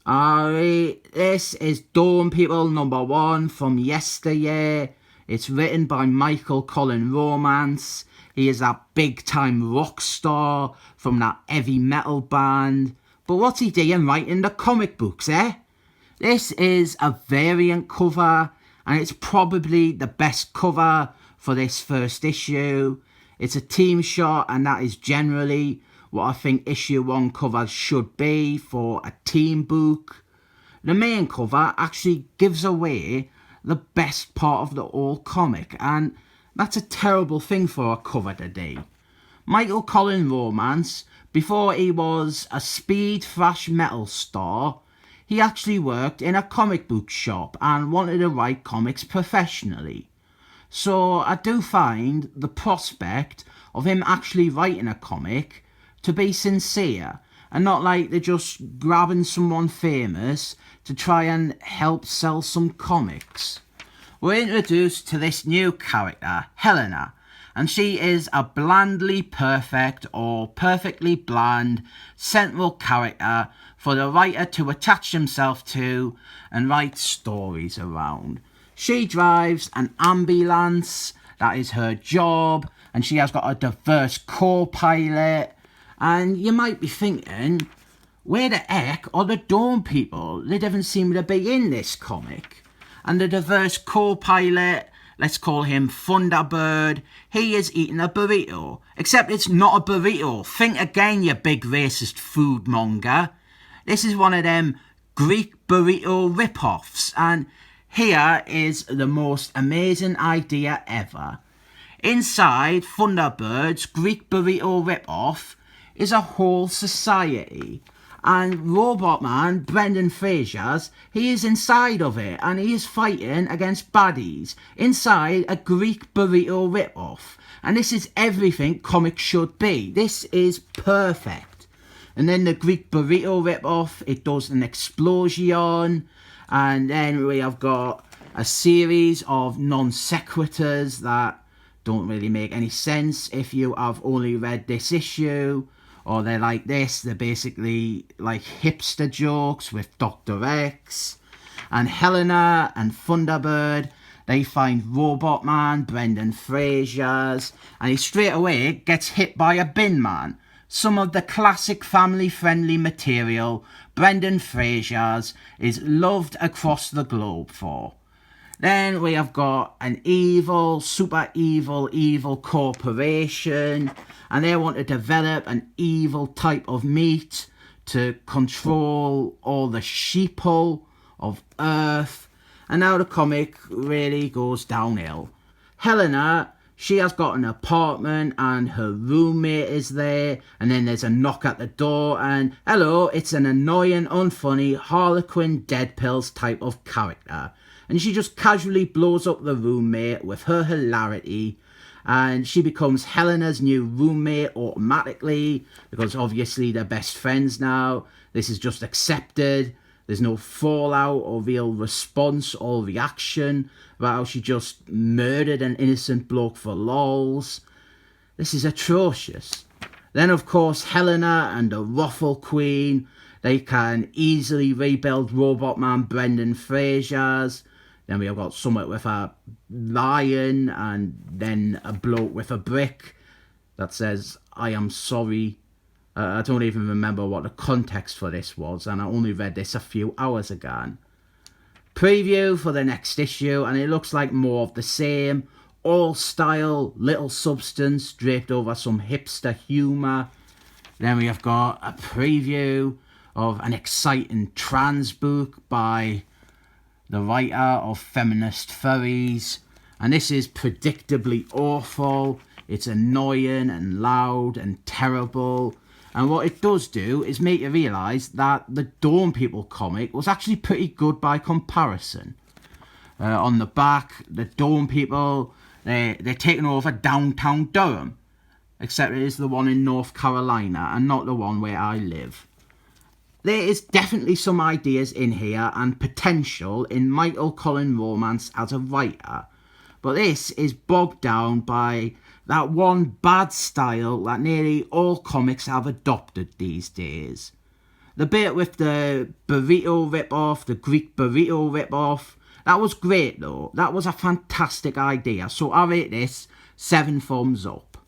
Alright, this is Dawn People #1 from yesteryear. It's written by Michael Colin Romance. He is that big time rock star from that heavy metal band. But what's he doing writing the comic books, eh? This is a variant cover, and it's probably the best cover for this first issue. It's a team shot, and that is generally what I think issue 1 covers should be for a team book. The main cover actually gives away the best part of the whole comic, and that's a terrible thing for a cover today. Michael Colin Romance, before he was a speed thrash metal star, he actually worked in a comic book shop and wanted to write comics professionally. So I do find the prospect of him actually writing a comic to be sincere and not like they're just grabbing someone famous to try and help sell some comics. We're introduced to this new character, Helena, and she is a blandly perfect or perfectly bland central character for the writer to attach himself to and write stories around. She drives an ambulance, that is her job, and she has got a diverse co-pilot. And you might be thinking, where the heck are the Dawn People? They don't seem to be in this comic. And the diverse co-pilot, let's call him Thunderbird, he is eating a burrito. Except it's not a burrito. Think again, you big racist food monger. This is one of them Greek burrito rip-offs. And here is the most amazing idea ever. Inside Thunderbird's Greek burrito rip-off is a whole society, and Robot Man Brendan Fraser's, he is inside of it, and he is fighting against baddies inside a Greek burrito rip-off. And this is everything comics should be. This is perfect. And then the Greek burrito rip-off, it does an explosion, and then we have got a series of non sequiturs that don't really make any sense if you have only read this issue. Or they're like this, they're basically like hipster jokes with Dr. X. And Helena and Thunderbird, they find Robot Man, Brendan Fraser's, and he straight away gets hit by a bin man. Some of the classic family-friendly material Brendan Fraser's is loved across the globe for. Then we have got an evil, super evil corporation, and they want to develop an evil type of meat to control all the sheeple of Earth. And now the comic really goes downhill. Helena, she has got an apartment and her roommate is there, and then there's a knock at the door and hello, it's an annoying, unfunny, Harlequin Dead Pills type of character. And she just casually blows up the roommate with her hilarity. And she becomes Helena's new roommate automatically. Because obviously they're best friends now. This is just accepted. There's no fallout or real response or reaction about how she just murdered an innocent bloke for lols. This is atrocious. Then of course Helena and the Ruffle Queen, they can easily rebuild Robot Man Brendan Fraser's. Then we have got something with a lion and then a bloke with a brick that says, I am sorry. I don't even remember what the context for this was, and I only read this a few hours ago. Preview for the next issue, and it looks like more of the same. All style, little substance, draped over some hipster humour. Then we have got a preview of an exciting trans book by the writer of Feminist Furries, and this is predictably awful. It's annoying and loud and terrible, and what it does do is make you realise that the Dawn People comic was actually pretty good by comparison. On the back, the Dawn People, they're taking over downtown Durham, except it is the one in North Carolina and not the one where I live. There is definitely some ideas in here and potential in Michael Colin Romance as a writer, but this is bogged down by that one bad style that nearly all comics have adopted these days. The bit with the burrito rip-off, the Greek burrito rip-off, that was great though. That was a fantastic idea. So I rate this 7 thumbs up.